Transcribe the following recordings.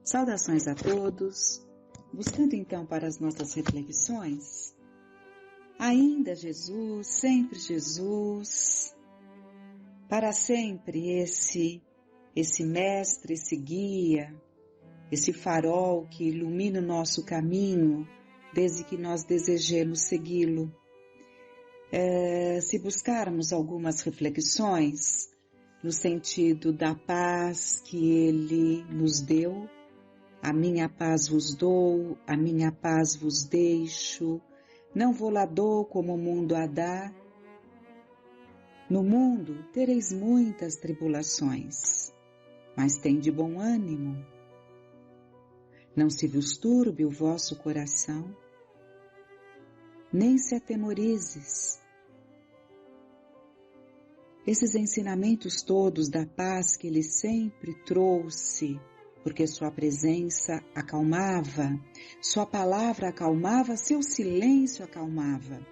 Saudações a todos, buscando então para as nossas reflexões, ainda Jesus, sempre Jesus, para sempre esse mestre, esse guia, esse farol que ilumina o nosso caminho, desde que nós desejemos segui-lo. Se buscarmos algumas reflexões no sentido da paz que Ele nos deu, a minha paz vos dou, a minha paz vos deixo, não vou-la dou como o mundo a dá. No mundo tereis muitas tribulações, mas tende bom ânimo. Não se vos turbe o vosso coração, nem se atemorizes. Esses ensinamentos todos da paz que Ele sempre trouxe, porque Sua presença acalmava, Sua palavra acalmava, Seu silêncio acalmava.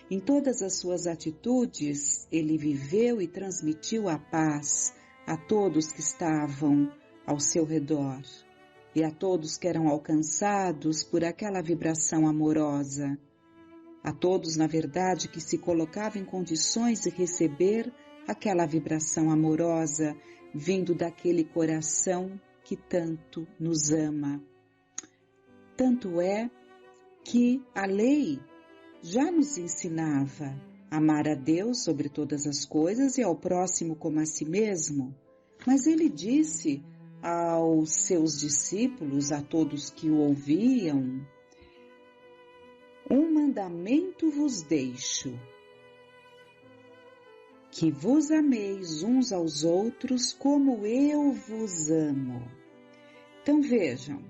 Em todas as Suas atitudes, Ele viveu e transmitiu a paz a todos que estavam ao seu redor e a todos que eram alcançados por aquela vibração amorosa. A todos, na verdade, que se colocavam em condições de receber aquela vibração amorosa vindo daquele coração que tanto nos ama. Tanto é que a lei já nos ensinava a amar a Deus sobre todas as coisas e ao próximo como a si mesmo. Mas Ele disse aos seus discípulos, a todos que o ouviam: um mandamento vos deixo, que vos ameis uns aos outros como eu vos amo. Então vejam,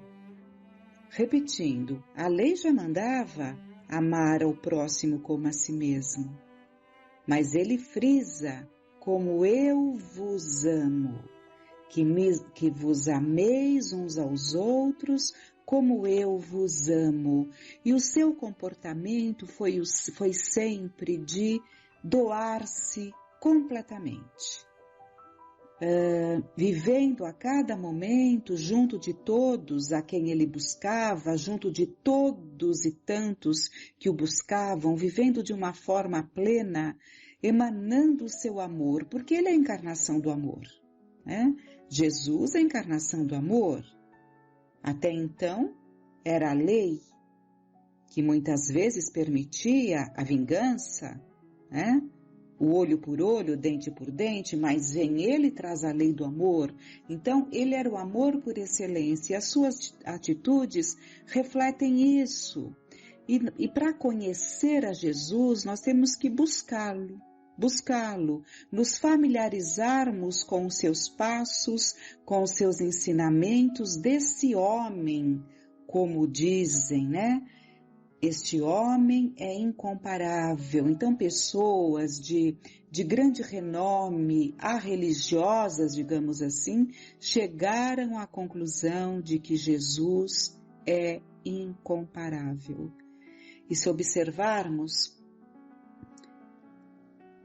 repetindo, a lei já mandava amar ao próximo como a si mesmo, mas Ele frisa, como eu vos amo, que vos ameis uns aos outros como eu vos amo. E o seu comportamento foi sempre de doar-se completamente, vivendo a cada momento junto de todos a quem Ele buscava, junto de todos e tantos que o buscavam, vivendo de uma forma plena, emanando o seu amor, porque Ele é a encarnação do amor, né? Jesus é a encarnação do amor. Até então era a lei que muitas vezes permitia a vingança, né? O olho por olho, dente por dente, mas vem Ele e traz a lei do amor. Então, Ele era o amor por excelência. As suas atitudes refletem isso. E para conhecer a Jesus, nós temos que buscá-lo, nos familiarizarmos com os seus passos, com os seus ensinamentos desse homem, como dizem, né? Este homem é incomparável. Então, pessoas de grande renome, religiosas, digamos assim, chegaram à conclusão de que Jesus é incomparável. E se observarmos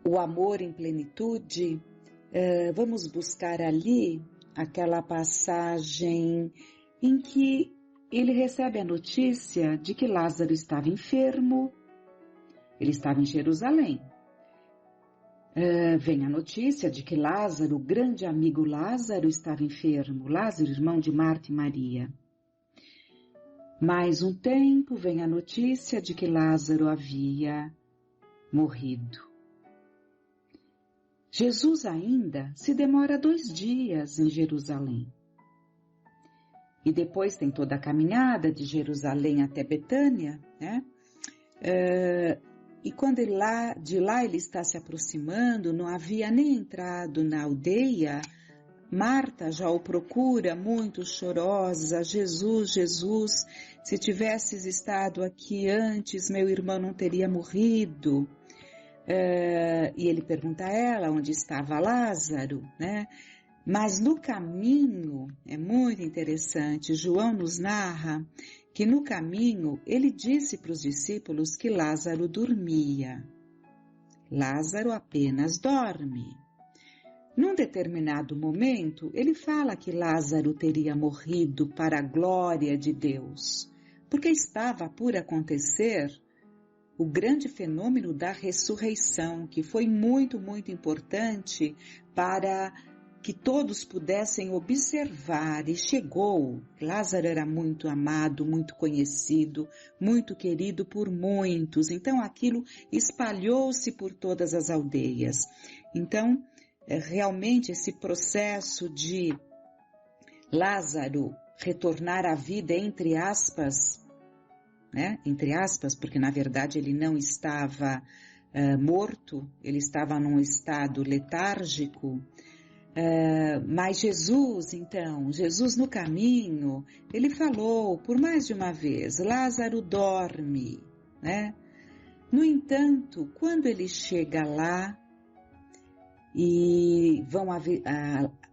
o amor em plenitude, vamos buscar ali aquela passagem em que ele recebe a notícia de que Lázaro estava enfermo. Ele estava em Jerusalém. Vem a notícia de que Lázaro, o grande amigo Lázaro, estava enfermo. Lázaro, irmão de Marta e Maria. Mais um tempo vem a notícia de que Lázaro havia morrido. Jesus ainda se demora 2 dias em Jerusalém. E depois tem toda a caminhada de Jerusalém até Betânia, né? E quando de lá ele está se aproximando, não havia nem entrado na aldeia, Marta já o procura muito chorosa: Jesus, Jesus, se tivesses estado aqui antes, meu irmão não teria morrido. E ele pergunta a ela onde estava Lázaro, né? Mas no caminho, é muito interessante, João nos narra que no caminho ele disse para os discípulos que Lázaro dormia. Lázaro apenas dorme. Num determinado momento, ele fala que Lázaro teria morrido para a glória de Deus, porque estava por acontecer o grande fenômeno da ressurreição, que foi muito, muito importante para que todos pudessem observar, e chegou. Lázaro era muito amado, muito conhecido, muito querido por muitos, então aquilo espalhou-se por todas as aldeias. Então, realmente esse processo de Lázaro retornar à vida, entre aspas, porque na verdade ele não estava morto, ele estava num estado letárgico, mas Jesus no caminho, ele falou por mais de uma vez, Lázaro dorme, né? No entanto, quando ele chega lá, e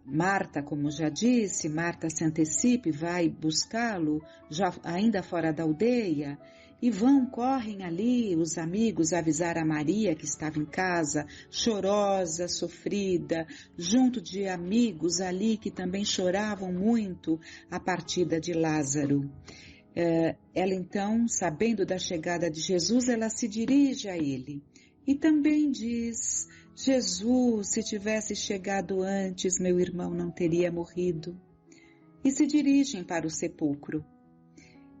Marta, como já disse, Marta se antecipa e vai buscá-lo, já ainda fora da aldeia, e correm ali os amigos avisar a Maria que estava em casa, chorosa, sofrida, junto de amigos ali que também choravam muito a partida de Lázaro. Ela então, sabendo da chegada de Jesus, ela se dirige a ele e também diz: Jesus, se tivesse chegado antes, meu irmão não teria morrido. E se dirigem para o sepulcro.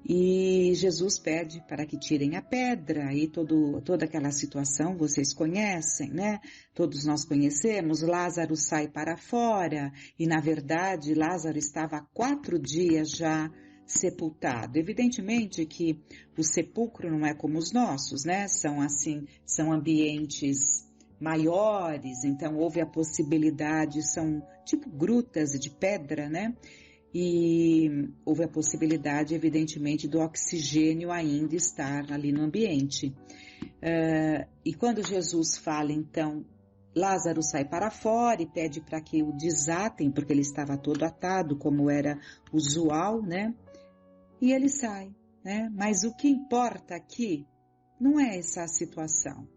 E Jesus pede para que tirem a pedra, e toda aquela situação vocês conhecem, né? Todos nós conhecemos. Lázaro sai para fora, e na verdade Lázaro estava há 4 dias já sepultado. Evidentemente que o sepulcro não é como os nossos, né? São ambientes maiores, então houve a possibilidade, são tipo grutas de pedra, né? E houve a possibilidade, evidentemente, do oxigênio ainda estar ali no ambiente. E quando Jesus fala, então, Lázaro sai para fora e pede para que o desatem, porque ele estava todo atado, como era usual, né? E ele sai, né? Mas o que importa aqui não é essa situação.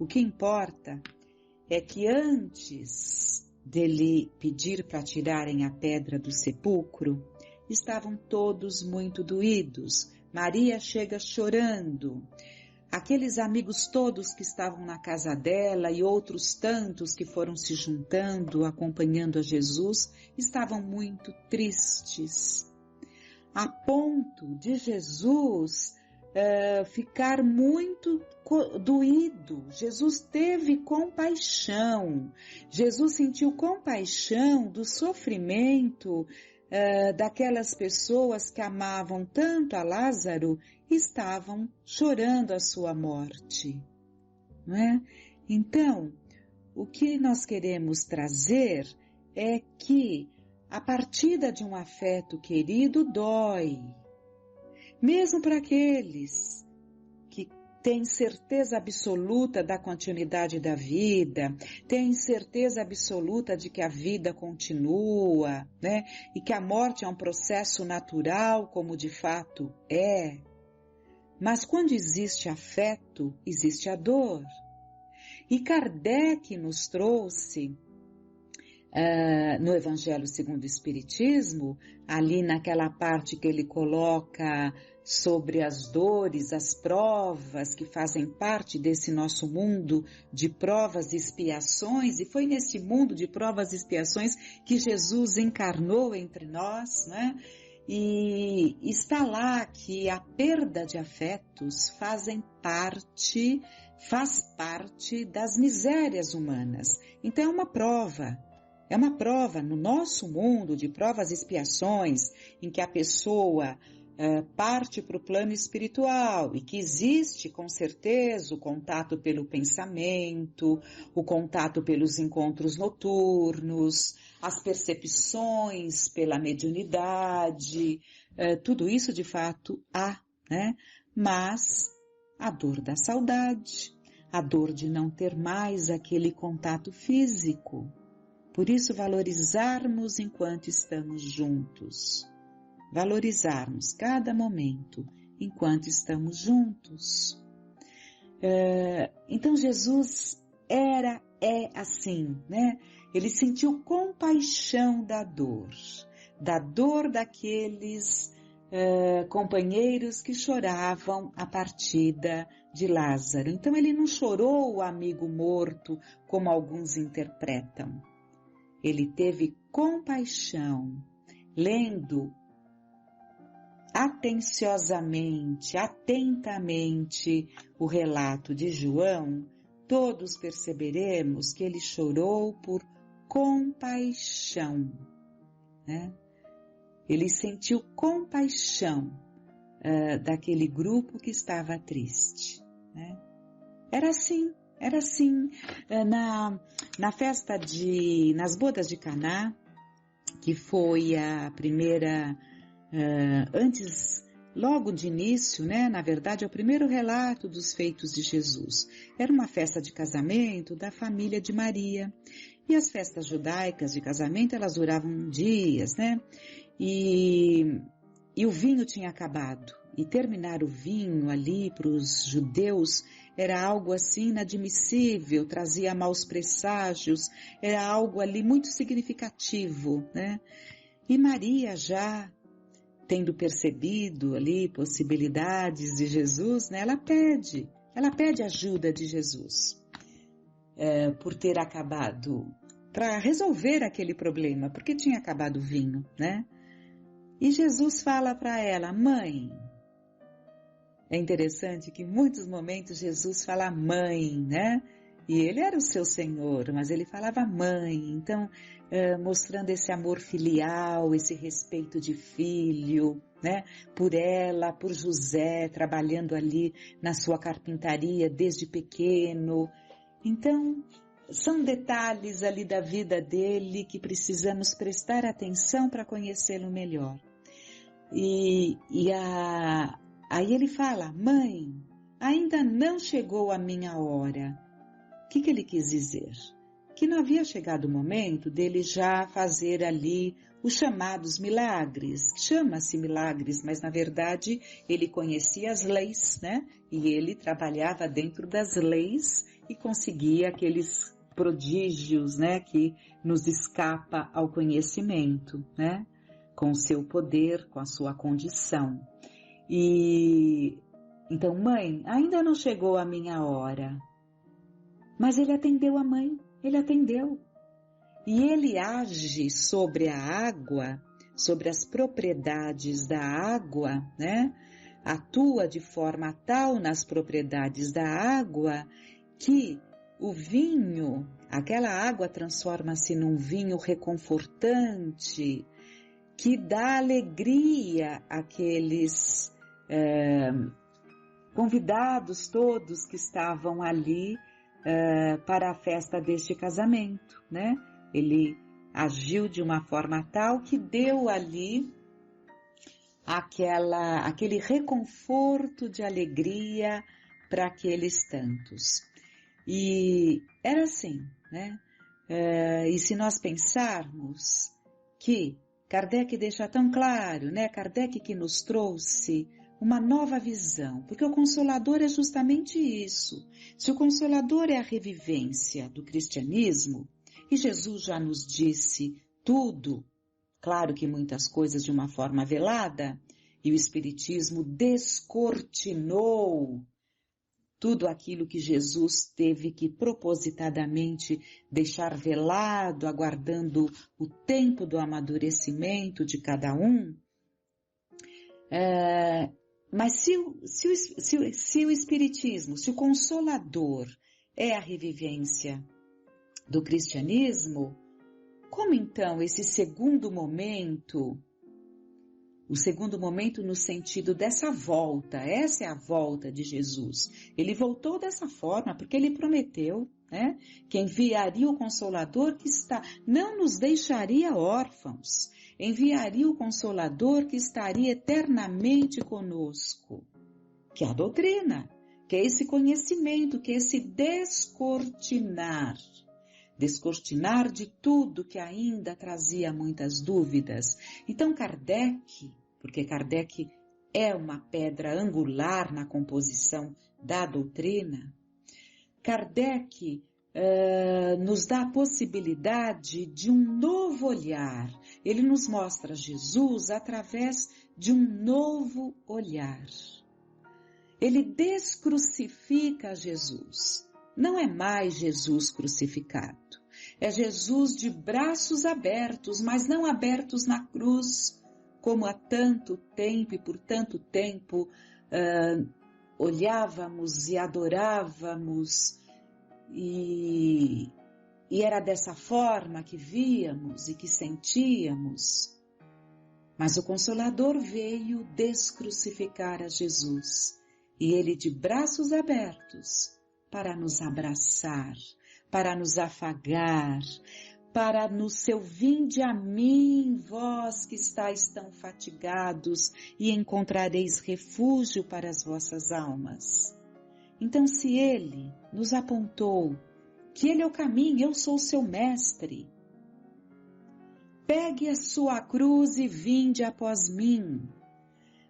O que importa é que antes dele pedir para tirarem a pedra do sepulcro, estavam todos muito doídos. Maria chega chorando. Aqueles amigos todos que estavam na casa dela e outros tantos que foram se juntando, acompanhando a Jesus, estavam muito tristes, a ponto de Jesus ficar muito doído. Jesus teve compaixão. Jesus sentiu compaixão do sofrimento daquelas pessoas que amavam tanto a Lázaro e estavam chorando a sua morte, não é? Então, o que nós queremos trazer é que a partida de um afeto querido dói, mesmo para aqueles que têm certeza absoluta da continuidade da vida, têm certeza absoluta de que a vida continua, né? E que a morte é um processo natural, como de fato é. Mas quando existe afeto, existe a dor. E Kardec nos trouxe no Evangelho segundo o Espiritismo, ali naquela parte que ele coloca sobre as dores, as provas que fazem parte desse nosso mundo de provas e expiações, e foi nesse mundo de provas e expiações que Jesus encarnou entre nós, né? E está lá que a perda de afetos faz parte das misérias humanas. Então é uma prova no nosso mundo de provas e expiações, em que a pessoa parte para o plano espiritual e que existe com certeza o contato pelo pensamento, o contato pelos encontros noturnos, as percepções pela mediunidade, tudo isso de fato há, né? Mas a dor da saudade, a dor de não ter mais aquele contato físico. Por isso, valorizarmos enquanto estamos juntos. Valorizarmos cada momento enquanto estamos juntos. Então, Jesus é assim, né? Ele sentiu compaixão da dor daqueles companheiros que choravam a partida de Lázaro. Então ele não chorou o amigo morto, como alguns interpretam. Ele teve compaixão, lendo atenciosamente, atentamente o relato de João, todos perceberemos que ele chorou por compaixão, né? Ele sentiu compaixão daquele grupo que estava triste, né? Era assim na festa nas bodas de Caná, que foi a primeira, logo de início, né? Na verdade, é o primeiro relato dos feitos de Jesus. Era uma festa de casamento da família de Maria. E as festas judaicas de casamento, elas duravam dias, né? E o vinho tinha acabado. E terminar o vinho ali para os judeus era algo assim inadmissível, trazia maus presságios, era algo ali muito significativo, né? E Maria, já tendo percebido ali possibilidades de Jesus, né? Ela pede ajuda de Jesus por ter acabado, para resolver aquele problema, porque tinha acabado o vinho, né? E Jesus fala para ela, mãe. É interessante que em muitos momentos Jesus fala mãe, né? E ele era o seu Senhor, mas ele falava mãe. Então, mostrando esse amor filial, esse respeito de filho, né? Por ela, por José, trabalhando ali na sua carpintaria desde pequeno. Então, são detalhes ali da vida dele que precisamos prestar atenção para conhecê-lo melhor. Aí ele fala, mãe, ainda não chegou a minha hora. O que ele quis dizer? Que não havia chegado o momento dele já fazer ali os chamados milagres. Chama-se milagres, mas na verdade ele conhecia as leis, né? E ele trabalhava dentro das leis e conseguia aqueles prodígios, né? Que nos escapa ao conhecimento, né? Com o seu poder, com a sua condição. Então, mãe, ainda não chegou a minha hora. Mas ele atendeu a mãe, ele atendeu. E ele age sobre a água, sobre as propriedades da água, né? Atua de forma tal nas propriedades da água que o vinho, aquela água transforma-se num vinho reconfortante, que dá alegria àqueles convidados todos que estavam ali para a festa deste casamento, né? Ele agiu de uma forma tal que deu ali aquele reconforto de alegria para aqueles tantos. E era assim, né? E se nós pensarmos que Kardec deixa tão claro, né? Kardec que nos trouxe uma nova visão, porque o Consolador é justamente isso. Se o Consolador é a revivência do cristianismo, e Jesus já nos disse tudo, claro que muitas coisas de uma forma velada, e o Espiritismo descortinou tudo aquilo que Jesus teve que propositadamente deixar velado, aguardando o tempo do amadurecimento de cada um. Mas se o Espiritismo, se o Consolador é a revivência do cristianismo, como então esse segundo momento, o segundo momento no sentido dessa volta, essa é a volta de Jesus. Ele voltou dessa forma porque ele prometeu, né, que enviaria o Consolador que não nos deixaria órfãos, enviaria o Consolador que estaria eternamente conosco, que é a doutrina, que é esse conhecimento, que é esse descortinar de tudo que ainda trazia muitas dúvidas. Então Kardec, porque Kardec é uma pedra angular na composição da doutrina, Kardec nos dá a possibilidade de um novo olhar. Ele nos mostra Jesus através de um novo olhar. Ele descrucifica Jesus. Não é mais Jesus crucificado. É Jesus de braços abertos, mas não abertos na cruz, como há tanto tempo e por tanto tempo olhávamos e adorávamos, e era dessa forma que víamos e que sentíamos. Mas o Consolador veio descrucificar a Jesus, e Ele de braços abertos para nos abraçar, para nos afagar, para no seu vinde a mim, vós que estáis tão fatigados, e encontrareis refúgio para as vossas almas. Então, se Ele nos apontou que Ele é o caminho, eu sou o seu mestre, pegue a sua cruz e vinde após mim.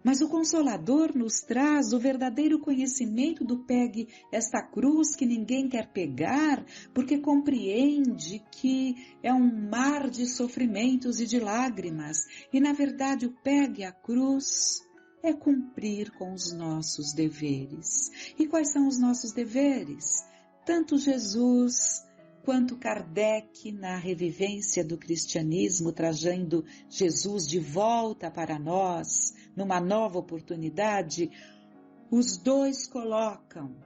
Mas o Consolador nos traz o verdadeiro conhecimento do pegue esta cruz que ninguém quer pegar, porque compreende que é um mar de sofrimentos e de lágrimas. E na verdade o pegue a cruz é cumprir com os nossos deveres. E quais são os nossos deveres? Tanto Jesus quanto Kardec, na revivência do cristianismo, trazendo Jesus de volta para nós, numa nova oportunidade, os dois colocam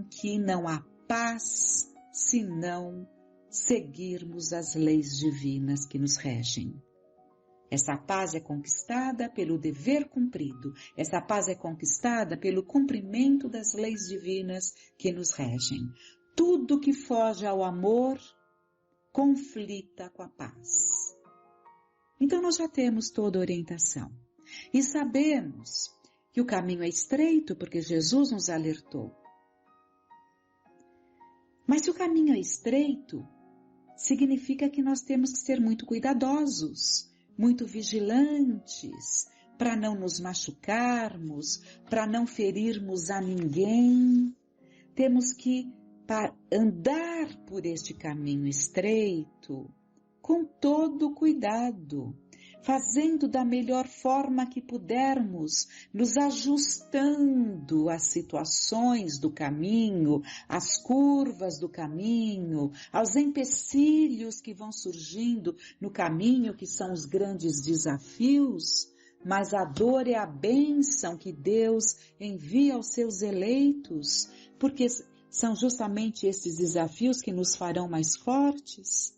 que não há paz se não seguirmos as leis divinas que nos regem. Essa paz é conquistada pelo dever cumprido. Essa paz é conquistada pelo cumprimento das leis divinas que nos regem. Tudo que foge ao amor conflita com a paz. Então nós já temos toda a orientação. E sabemos que o caminho é estreito porque Jesus nos alertou. Mas se o caminho é estreito, significa que nós temos que ser muito cuidadosos, muito vigilantes, para não nos machucarmos, para não ferirmos a ninguém. Temos que andar por este caminho estreito com todo cuidado, fazendo da melhor forma que pudermos, nos ajustando às situações do caminho, às curvas do caminho, aos empecilhos que vão surgindo no caminho, que são os grandes desafios, mas a dor é a bênção que Deus envia aos seus eleitos, porque são justamente esses desafios que nos farão mais fortes,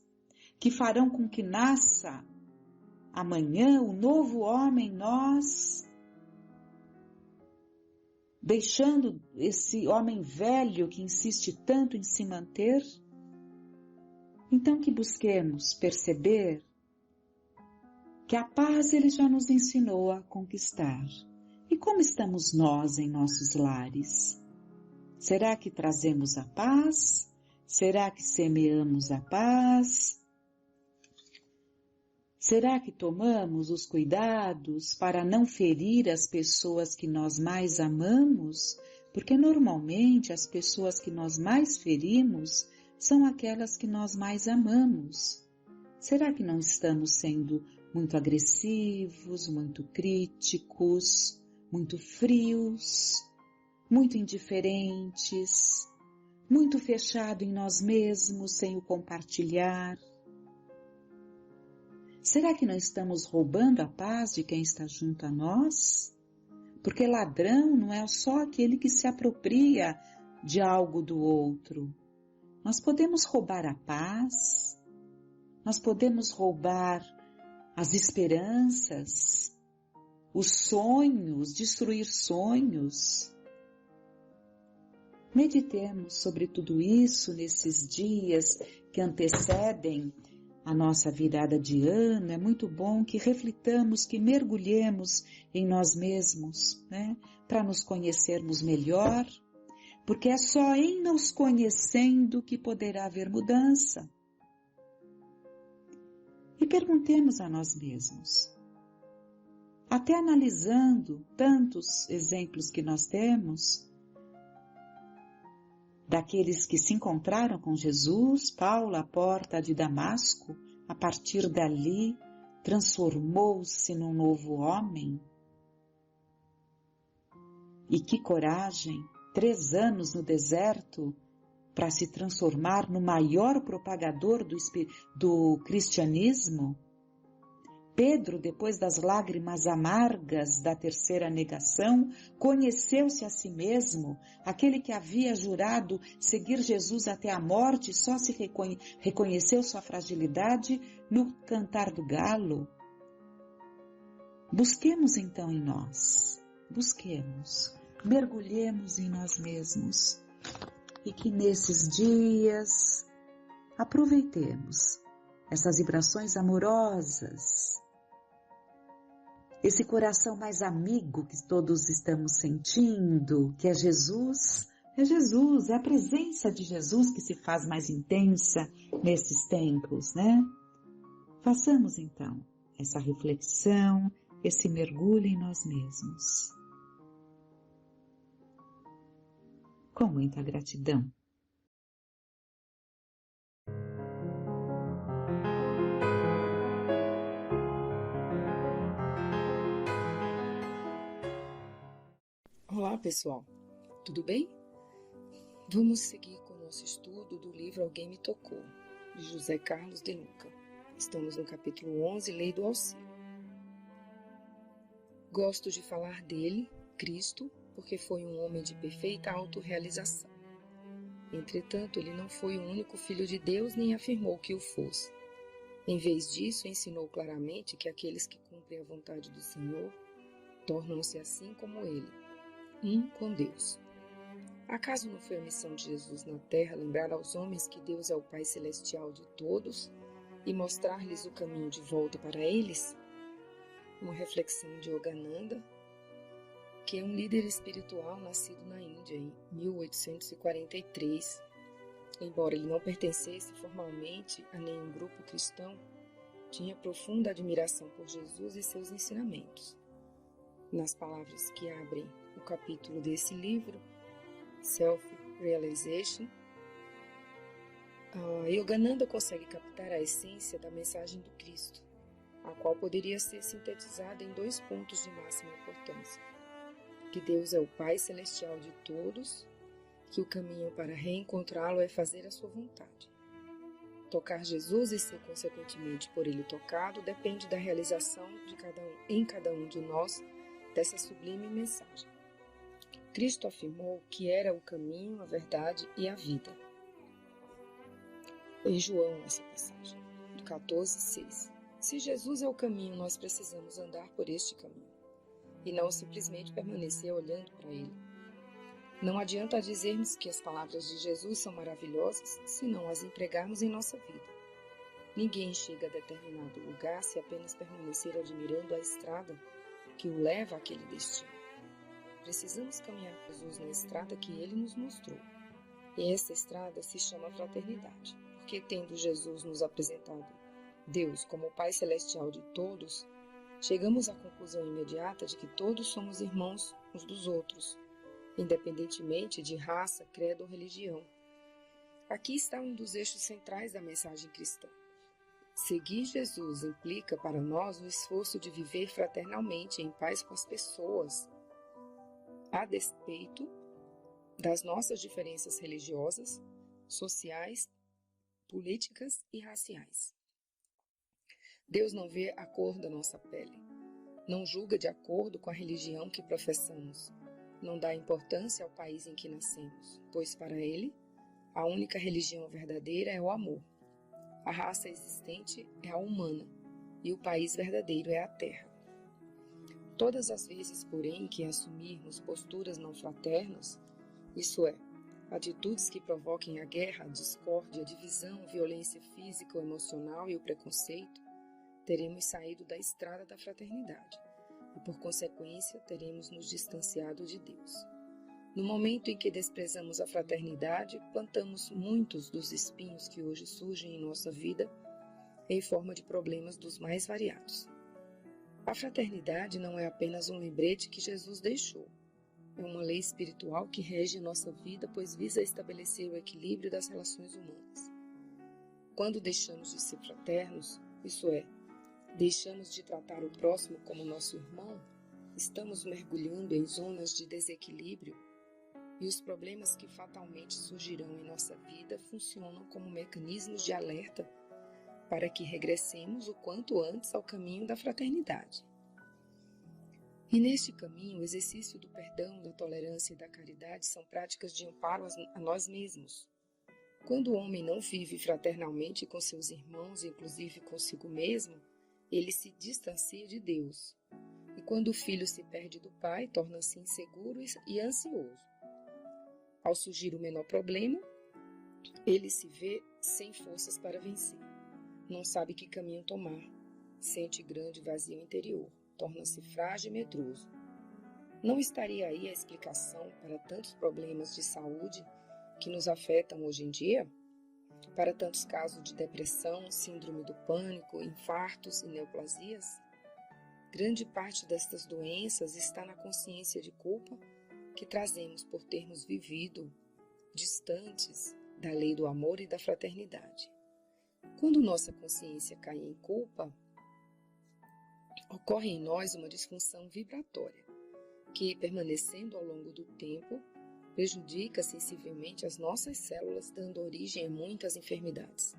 que farão com que nasça amanhã o novo homem em nós, deixando esse homem velho que insiste tanto em se manter. Então que busquemos perceber que a paz Ele já nos ensinou a conquistar. E como estamos nós em nossos lares? Será que trazemos a paz? Será que semeamos a paz? Será que tomamos os cuidados para não ferir as pessoas que nós mais amamos? Porque normalmente as pessoas que nós mais ferimos são aquelas que nós mais amamos. Será que não estamos sendo muito agressivos, muito críticos, muito frios, muito indiferentes, muito fechado em nós mesmos, sem o compartilhar? Será que não estamos roubando a paz de quem está junto a nós? Porque ladrão não é só aquele que se apropria de algo do outro. Nós podemos roubar a paz, nós podemos roubar as esperanças, os sonhos, destruir sonhos. Meditemos sobre tudo isso nesses dias que antecedem a nossa virada de ano. É muito bom que reflitamos, que mergulhemos em nós mesmos, para nos conhecermos melhor, porque é só em nos conhecendo que poderá haver mudança. E perguntemos a nós mesmos, até analisando tantos exemplos que nós temos, daqueles que se encontraram com Jesus, Paulo, à porta de Damasco, a partir dali, transformou-se num novo homem? E que coragem, 3 anos no deserto, para se transformar no maior propagador do cristianismo? Pedro, depois das lágrimas amargas da terceira negação, conheceu-se a si mesmo, aquele que havia jurado seguir Jesus até a morte, só se reconheceu sua fragilidade no cantar do galo. Busquemos então em nós, mergulhemos em nós mesmos e que nesses dias aproveitemos essas vibrações amorosas, esse coração mais amigo que todos estamos sentindo, que é Jesus, é a presença de Jesus que se faz mais intensa nesses tempos, né? Façamos então essa reflexão, esse mergulho em nós mesmos. Com muita gratidão. Olá pessoal, tudo bem? Vamos seguir com o nosso estudo do livro Alguém Me Tocou, de José Carlos de Luca. Estamos no capítulo 11, Lei do Auxílio. Gosto de falar dele, Cristo, porque foi um homem de perfeita autorrealização. Entretanto, ele não foi o único filho de Deus nem afirmou que o fosse. Em vez disso, ensinou claramente que aqueles que cumprem a vontade do Senhor tornam-se assim como ele, um com Deus. Acaso não foi a missão de Jesus na terra lembrar aos homens que Deus é o Pai Celestial de todos e mostrar-lhes o caminho de volta para eles? Uma reflexão de Yogananda, que é um líder espiritual nascido na Índia em 1843. Embora ele não pertencesse formalmente a nenhum grupo cristão, tinha profunda admiração por Jesus e seus ensinamentos. Nas palavras que abrem o capítulo desse livro, Self-Realization, Yogananda consegue captar a essência da mensagem do Cristo, a qual poderia ser sintetizada em 2 pontos de máxima importância: que Deus é o Pai Celestial de todos, que o caminho para reencontrá-lo é fazer a sua vontade. Tocar Jesus e ser consequentemente por ele tocado depende da realização em cada um de nós dessa sublime mensagem. Cristo afirmou que era o caminho, a verdade e a vida. Em João, essa passagem, do 14:6. Se Jesus é o caminho, nós precisamos andar por este caminho, e não simplesmente permanecer olhando para ele. Não adianta dizermos que as palavras de Jesus são maravilhosas se não as empregarmos em nossa vida. Ninguém chega a determinado lugar se apenas permanecer admirando a estrada que o leva àquele destino. Precisamos caminhar com Jesus na estrada que ele nos mostrou. E essa estrada se chama fraternidade, porque tendo Jesus nos apresentado Deus como o Pai Celestial de todos, chegamos à conclusão imediata de que todos somos irmãos uns dos outros, independentemente de raça, credo ou religião. Aqui está um dos eixos centrais da mensagem cristã. Seguir Jesus implica para nós o esforço de viver fraternalmente em paz com as pessoas, a despeito das nossas diferenças religiosas, sociais, políticas e raciais. Deus não vê a cor da nossa pele, não julga de acordo com a religião que professamos, não dá importância ao país em que nascemos, pois para ele, a única religião verdadeira é o amor. A raça existente é a humana e o país verdadeiro é a terra. Todas as vezes, porém, que assumirmos posturas não fraternas, isso é, atitudes que provoquem a guerra, a discórdia, a divisão, a violência física ou emocional e o preconceito, teremos saído da estrada da fraternidade e, por consequência, teremos nos distanciado de Deus. No momento em que desprezamos a fraternidade, plantamos muitos dos espinhos que hoje surgem em nossa vida em forma de problemas dos mais variados. A fraternidade não é apenas um lembrete que Jesus deixou. é uma lei espiritual que rege a nossa vida, pois visa estabelecer o equilíbrio das relações humanas. Quando deixamos de ser fraternos, isso é, deixamos de tratar o próximo como nosso irmão, estamos mergulhando em zonas de desequilíbrio e os problemas que fatalmente surgirão em nossa vida funcionam como mecanismos de alerta para que regressemos o quanto antes ao caminho da fraternidade. E neste caminho, o exercício do perdão, da tolerância e da caridade são práticas de amparo a nós mesmos. Quando o homem não vive fraternalmente com seus irmãos, inclusive consigo mesmo, ele se distancia de Deus. E quando o filho se perde do pai, torna-se inseguro e ansioso. Ao surgir o menor problema, ele se vê sem forças para vencer. Não sabe que caminho tomar. Sente grande vazio interior. Torna-se frágil e medroso. Não estaria aí a explicação para tantos problemas de saúde que nos afetam hoje em dia? Para tantos casos de depressão, síndrome do pânico, infartos e neoplasias? Grande parte destas doenças está na consciência de culpa que trazemos por termos vivido distantes da lei do amor e da fraternidade. Quando nossa consciência cai em culpa, ocorre em nós uma disfunção vibratória, que, permanecendo ao longo do tempo, prejudica sensivelmente as nossas células, dando origem a muitas enfermidades.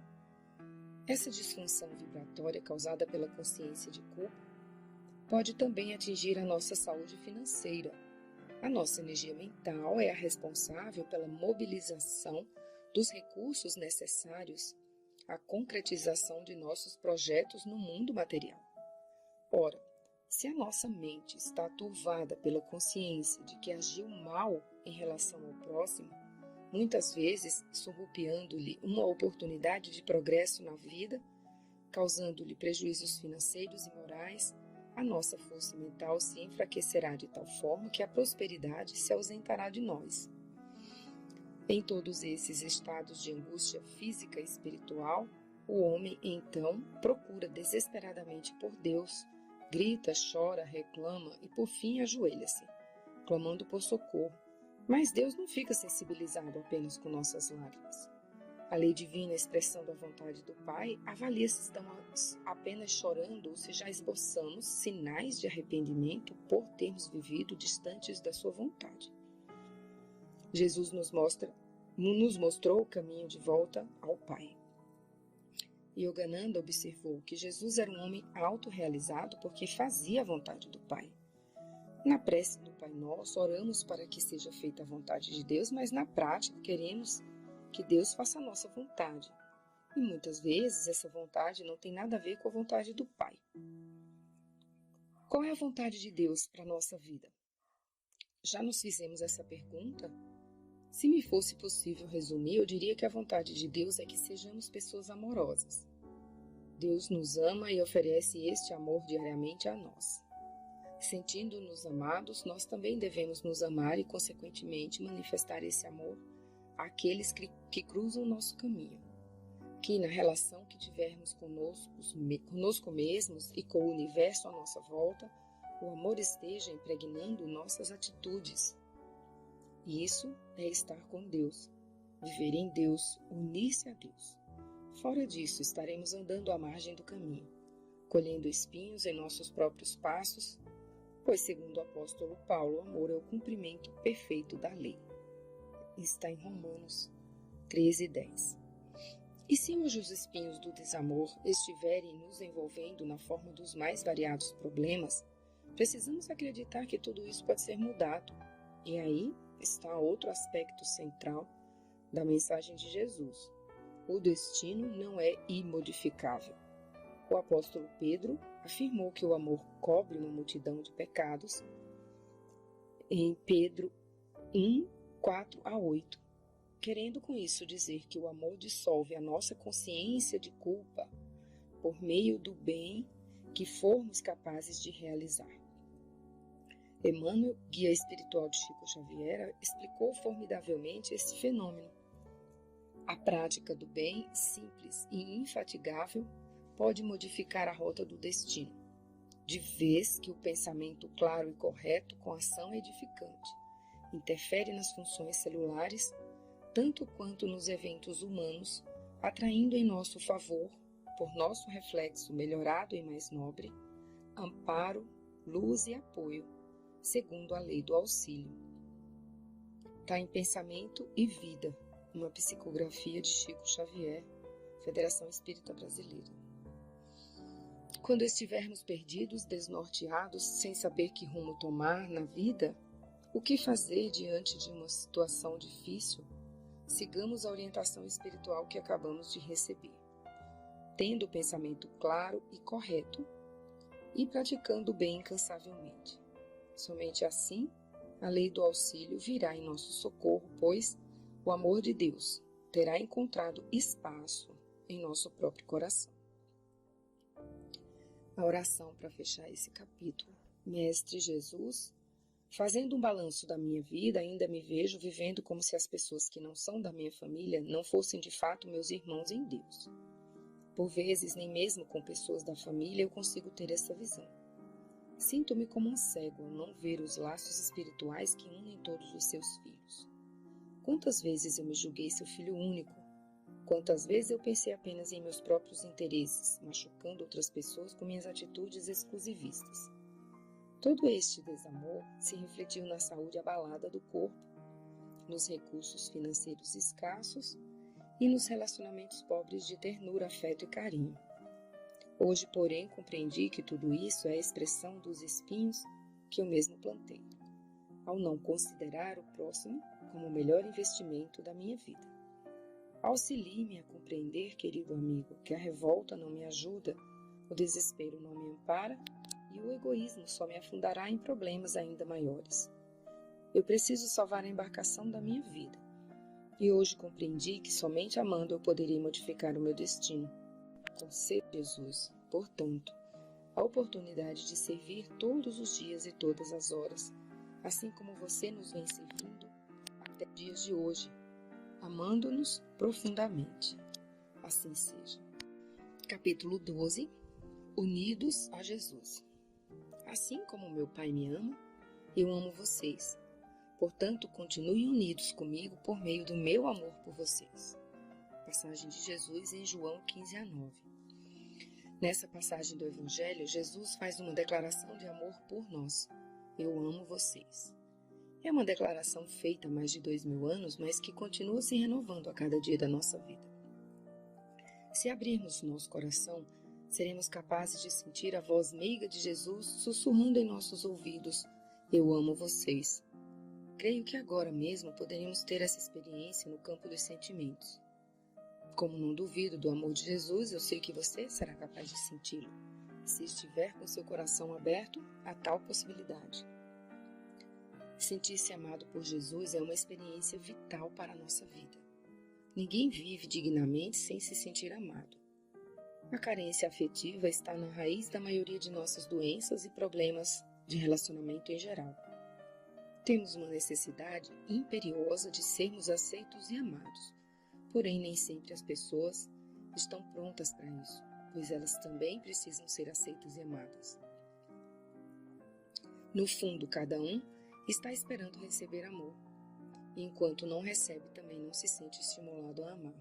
Essa disfunção vibratória causada pela consciência de culpa pode também atingir a nossa saúde financeira. A nossa energia mental é a responsável pela mobilização dos recursos necessários à concretização de nossos projetos no mundo material. Ora, se a nossa mente está turvada pela consciência de que agiu mal em relação ao próximo, muitas vezes surrupiando-lhe uma oportunidade de progresso na vida, causando-lhe prejuízos financeiros e morais, a nossa força mental se enfraquecerá de tal forma que a prosperidade se ausentará de nós. Em todos esses estados de angústia física e espiritual, o homem, então, procura desesperadamente por Deus, grita, chora, reclama e, por fim, ajoelha-se, clamando por socorro. Mas Deus não fica sensibilizado apenas com nossas lágrimas. A lei divina, a expressão da vontade do Pai, avalia se estamos apenas chorando ou se já esboçamos sinais de arrependimento por termos vivido distantes da sua vontade. Jesus nos mostrou o caminho de volta ao Pai. Yogananda observou que Jesus era um homem autorrealizado porque fazia a vontade do Pai. Na prece do Pai Nosso, oramos para que seja feita a vontade de Deus, mas na prática queremos que Deus faça a nossa vontade. E muitas vezes essa vontade não tem nada a ver com a vontade do Pai. Qual é a vontade de Deus para a nossa vida? Já nos fizemos essa pergunta? Se me fosse possível resumir, eu diria que a vontade de Deus é que sejamos pessoas amorosas. Deus nos ama e oferece este amor diariamente a nós. Sentindo-nos amados, nós também devemos nos amar e, consequentemente, manifestar esse amor àqueles que cruzam o nosso caminho. Que, na relação que tivermos conosco mesmos e com o universo à nossa volta, o amor esteja impregnando nossas atitudes. E isso é estar com Deus, viver em Deus, unir-se a Deus. Fora disso, estaremos andando à margem do caminho, colhendo espinhos em nossos próprios passos, pois, segundo o apóstolo Paulo, o amor é o cumprimento perfeito da lei. Está em Romanos 13:10. E se hoje os espinhos do desamor estiverem nos envolvendo na forma dos mais variados problemas, precisamos acreditar que tudo isso pode ser mudado. E aí está outro aspecto central da mensagem de Jesus. O destino não é imodificável. O apóstolo Pedro afirmou que o amor cobre uma multidão de pecados em Pedro 1:4-8, querendo com isso dizer que o amor dissolve a nossa consciência de culpa por meio do bem que formos capazes de realizar. Emmanuel, guia espiritual de Chico Xavier, explicou formidavelmente esse fenômeno. A prática do bem, simples e infatigável, pode modificar a rota do destino, de vez que o pensamento claro e correto com ação edificante interfere nas funções celulares, tanto quanto nos eventos humanos, atraindo em nosso favor, por nosso reflexo melhorado e mais nobre, amparo, luz e apoio, segundo a lei do auxílio. Está em Pensamento e Vida, uma psicografia de Chico Xavier, Federação Espírita Brasileira. Quando estivermos perdidos, desnorteados, sem saber que rumo tomar na vida, o que fazer diante de uma situação difícil, sigamos a orientação espiritual que acabamos de receber, tendo o pensamento claro e correto e praticando o bem incansavelmente. Somente assim, a lei do auxílio virá em nosso socorro, pois o amor de Deus terá encontrado espaço em nosso próprio coração. A oração para fechar esse capítulo. Mestre Jesus, fazendo um balanço da minha vida, ainda me vejo vivendo como se as pessoas que não são da minha família não fossem de fato meus irmãos em Deus. Por vezes, nem mesmo com pessoas da família eu consigo ter essa visão. Sinto-me como um cego ao não ver os laços espirituais que unem todos os seus filhos. Quantas vezes eu me julguei seu filho único? Quantas vezes eu pensei apenas em meus próprios interesses, machucando outras pessoas com minhas atitudes exclusivistas? Todo este desamor se refletiu na saúde abalada do corpo, nos recursos financeiros escassos e nos relacionamentos pobres de ternura, afeto e carinho. Hoje, porém, compreendi que tudo isso é a expressão dos espinhos que eu mesmo plantei, ao não considerar o próximo como o melhor investimento da minha vida. Auxilie-me a compreender, querido amigo, que a revolta não me ajuda, o desespero não me ampara e o egoísmo só me afundará em problemas ainda maiores. Eu preciso salvar a embarcação da minha vida. E hoje compreendi que somente amando eu poderia modificar o meu destino. Conceda, Jesus, portanto, a oportunidade de servir todos os dias e todas as horas, assim como você nos vem servindo até os dias de hoje, amando-nos profundamente. Assim seja. Capítulo 12. Unidos a Jesus. Assim como meu Pai me ama, eu amo vocês. Portanto, continuem unidos comigo por meio do meu amor por vocês. Passagem de Jesus em João 15:9. Nessa passagem do Evangelho, Jesus faz uma declaração de amor por nós. Eu amo vocês. É uma declaração feita há mais de 2000 anos, mas que continua se renovando a cada dia da nossa vida. Se abrirmos nosso coração, seremos capazes de sentir a voz meiga de Jesus sussurrando em nossos ouvidos: eu amo vocês. Creio que agora mesmo poderíamos ter essa experiência no campo dos sentimentos. Como não duvido do amor de Jesus, eu sei que você será capaz de senti-lo, se estiver com seu coração aberto a tal possibilidade. Sentir-se amado por Jesus é uma experiência vital para a nossa vida. Ninguém vive dignamente sem se sentir amado. A carência afetiva está na raiz da maioria de nossas doenças e problemas de relacionamento em geral. Temos uma necessidade imperiosa de sermos aceitos e amados, porém nem sempre as pessoas estão prontas para isso, pois elas também precisam ser aceitas e amadas. No fundo, cada um está esperando receber amor, e enquanto não recebe, também não se sente estimulado a amar.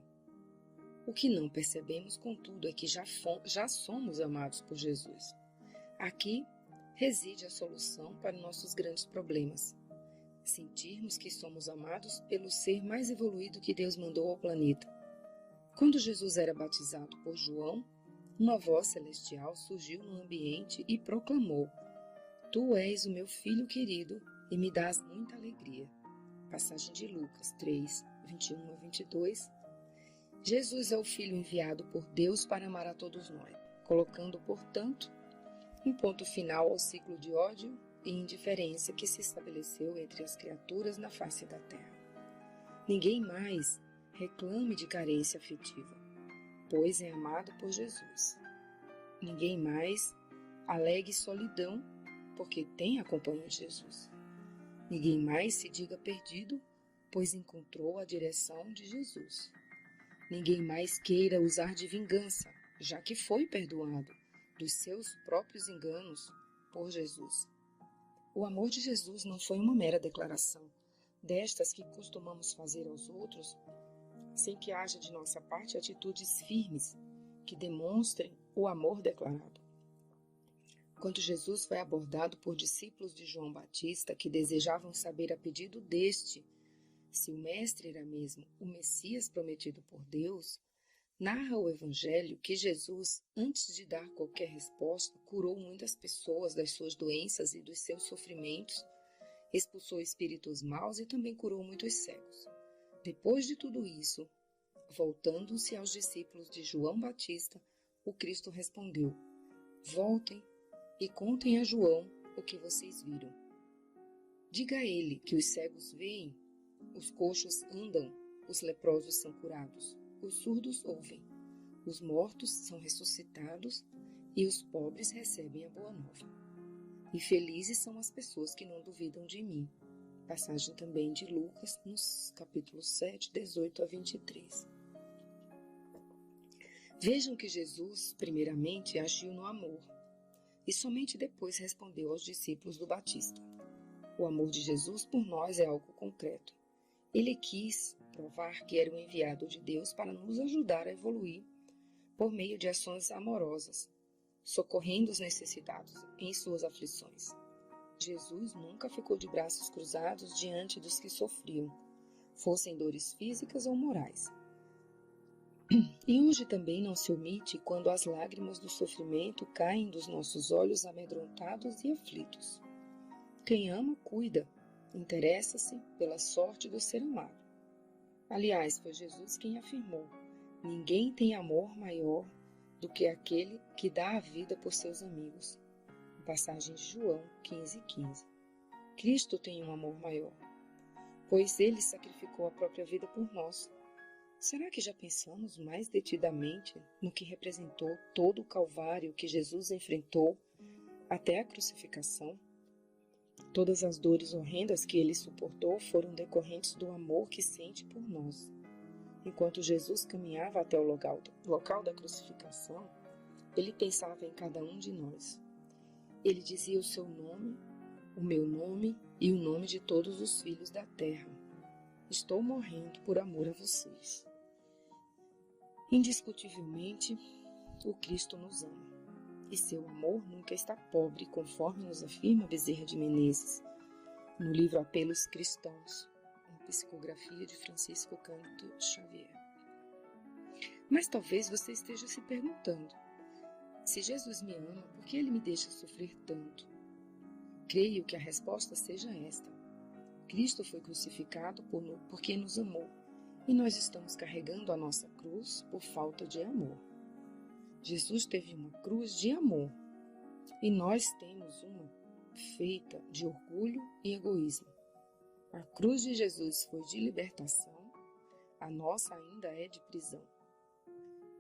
O que não percebemos, contudo, é que já somos amados por Jesus. Aqui reside a solução para nossos grandes problemas. Sentirmos que somos amados pelo ser mais evoluído que Deus mandou ao planeta. Quando Jesus era batizado por João, uma voz celestial surgiu no ambiente e proclamou: Tu és o meu filho querido e me dás muita alegria. Passagem de Lucas 3, 21-22. Jesus é o Filho enviado por Deus para amar a todos nós, colocando, portanto, um ponto final ao ciclo de ódio e indiferença que se estabeleceu entre as criaturas na face da terra. Ninguém mais reclame de carência afetiva, pois é amado por Jesus. Ninguém mais alegue solidão, porque tem a companhia de Jesus. Ninguém mais se diga perdido, pois encontrou a direção de Jesus. Ninguém mais queira usar de vingança, já que foi perdoado dos seus próprios enganos por Jesus. O amor de Jesus não foi uma mera declaração, destas que costumamos fazer aos outros, sem que haja de nossa parte atitudes firmes que demonstrem o amor declarado. Quando Jesus foi abordado por discípulos de João Batista que desejavam saber a pedido deste se o Mestre era mesmo o Messias prometido por Deus, narra o Evangelho que Jesus, antes de dar qualquer resposta, curou muitas pessoas das suas doenças e dos seus sofrimentos, expulsou espíritos maus e também curou muitos cegos. Depois de tudo isso, voltando-se aos discípulos de João Batista, o Cristo respondeu: voltem e contem a João o que vocês viram. Diga a ele que os cegos veem, os coxos andam, os leprosos são curados, os surdos ouvem, os mortos são ressuscitados e os pobres recebem a boa nova. E felizes são as pessoas que não duvidam de mim. Passagem também de Lucas, nos capítulos 7, 18 a 23. Vejam que Jesus, primeiramente, agiu no amor e somente depois respondeu aos discípulos do Batista. O amor de Jesus por nós é algo concreto. Ele quis provar que era o enviado de Deus para nos ajudar a evoluir por meio de ações amorosas, socorrendo os necessitados em suas aflições. Jesus nunca ficou de braços cruzados diante dos que sofriam, fossem dores físicas ou morais. E hoje também não se omite quando as lágrimas do sofrimento caem dos nossos olhos amedrontados e aflitos. Quem ama, cuida, interessa-se pela sorte do ser amado. Aliás, foi Jesus quem afirmou: ninguém tem amor maior do que aquele que dá a vida por seus amigos. Passagem de João 15:15. Cristo tem um amor maior, pois ele sacrificou a própria vida por nós. Será que já pensamos mais detidamente no que representou todo o calvário que Jesus enfrentou até a crucificação? Todas as dores horrendas que ele suportou foram decorrentes do amor que sente por nós. Enquanto Jesus caminhava até o local da crucificação, ele pensava em cada um de nós. Ele dizia o seu nome, o meu nome e o nome de todos os filhos da terra. Estou morrendo por amor a vocês. Indiscutivelmente, o Cristo nos ama. E seu amor nunca está pobre, conforme nos afirma Bezerra de Menezes, no livro Apelos Cristãos, uma psicografia de Francisco Cândido Xavier. Mas talvez você esteja se perguntando: se Jesus me ama, por que ele me deixa sofrer tanto? Creio que a resposta seja esta: Cristo foi crucificado porque nos amou, e nós estamos carregando a nossa cruz por falta de amor. Jesus teve uma cruz de amor, e nós temos uma feita de orgulho e egoísmo. A cruz de Jesus foi de libertação, a nossa ainda é de prisão.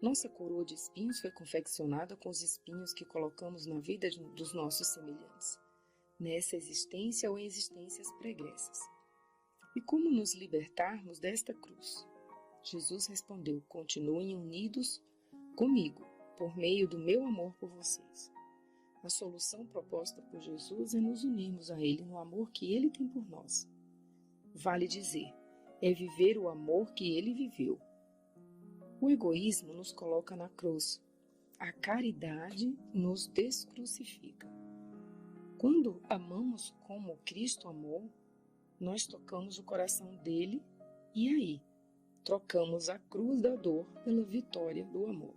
Nossa coroa de espinhos foi confeccionada com os espinhos que colocamos na vida dos nossos semelhantes, nessa existência ou em existências pregressas. E como nos libertarmos desta cruz? Jesus respondeu: continuem unidos comigo, por meio do meu amor por vocês. A solução proposta por Jesus é nos unirmos a Ele no amor que Ele tem por nós. Vale dizer, é viver o amor que Ele viveu. O egoísmo nos coloca na cruz. A caridade nos descrucifica. Quando amamos como Cristo amou, nós tocamos o coração dele e aí trocamos a cruz da dor pela vitória do amor.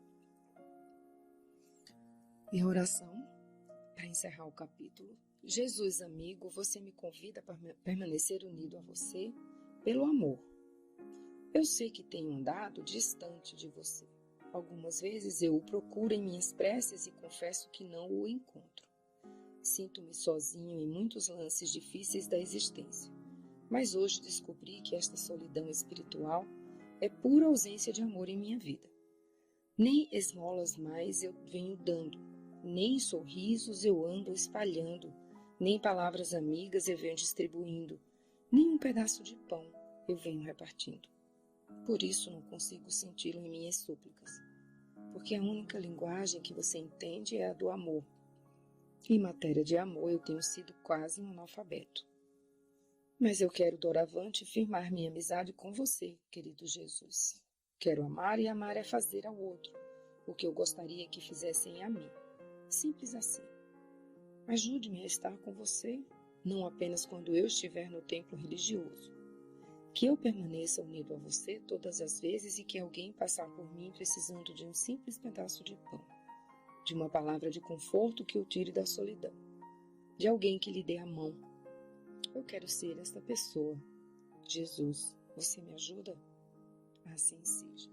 E a oração, para encerrar o capítulo: Jesus amigo, você me convida para permanecer unido a você pelo amor. Eu sei que tenho andado distante de você. Algumas vezes eu o procuro em minhas preces e confesso que não o encontro. Sinto-me sozinho em muitos lances difíceis da existência. Mas hoje descobri que esta solidão espiritual é pura ausência de amor em minha vida. Nem esmolas mais eu venho dando, nem sorrisos eu ando espalhando, nem palavras amigas eu venho distribuindo, nem um pedaço de pão eu venho repartindo. Por isso não consigo senti-lo em minhas súplicas, porque a única linguagem que você entende é a do amor. Em matéria de amor eu tenho sido quase um analfabeto. Mas eu quero doravante firmar minha amizade com você, querido Jesus. Quero amar e amar é fazer ao outro o que eu gostaria que fizessem a mim. Simples assim. Ajude-me a estar com você, não apenas quando eu estiver no templo religioso. Que eu permaneça unido a você todas as vezes e que alguém passar por mim precisando de um simples pedaço de pão, de uma palavra de conforto que o tire da solidão, de alguém que lhe dê a mão. Eu quero ser esta pessoa. Jesus, você me ajuda? Assim seja.